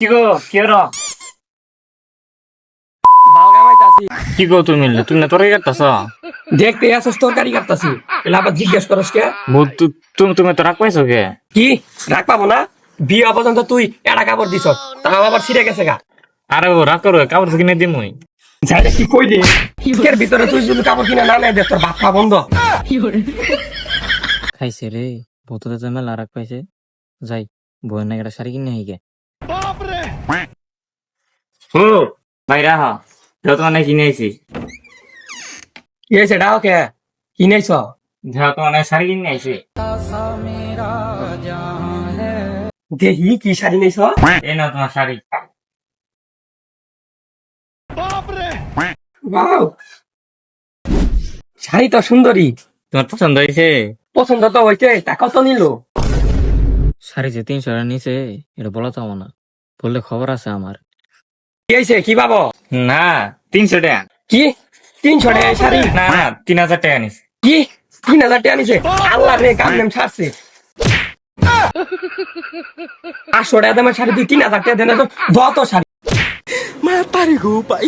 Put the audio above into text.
কি গো কি হলো? বালগা মাইতাছি কি গো তুমি তুমি না তরকারি কাটতাছ? দেখতে আসছ তরকারি কাটতাছি এলা আবার জিজ্ঞেস করস কে তুমি তুমি তো রাগ পাইছো কে? কি রাখ পাবো না বিয়ে পর্যন্ত তুই এড়া কাপড় দিছ তাও আবার ছিঁড়ে গেছে গা আরে ও রাগ করো, কাপড় কিনে দিমুই। যাই কি কই দে এর ভিতরে তুই যদি কাপড় কিনে না নেয় দেখ তোর বাপ বন্ধ খাইছে রে বোতলে তো মেলা রাখ পাইছে। যাই বইয়ের নাকি একটা শাড়ি কিনে আইগে। ও ভাই রাহা, যত মানে কিনে আইছি। কি হয়েছে এটা ওকে কি নেইছ যত মানে শাড়ি কিনে আইছি। দেখি কি শাড়ি নেইছ এই নাও তোমার শাড়ি। বাউ শাড়ি তো সুন্দরী তোমার পছন্দ হয়েছে? পছন্দ তো হইছে তা কত নিল শাড়ি যে 300 টাকা নিছে এটা বলা তো না, বললে খবর আছে আমার। কি হয়েছে কি পাবো না 300 টাকা। কি 300 টাকা এই শাড়ি না না 3000 টাকা নিস। কি 3000 টাকা নিছে আল্লাহ রে কাম নেম ছাড়ছে 800 টাকা দামের শাড়ি তুই 3000 টাকা দেন তো যত শাড়ি মা তারি গো পাই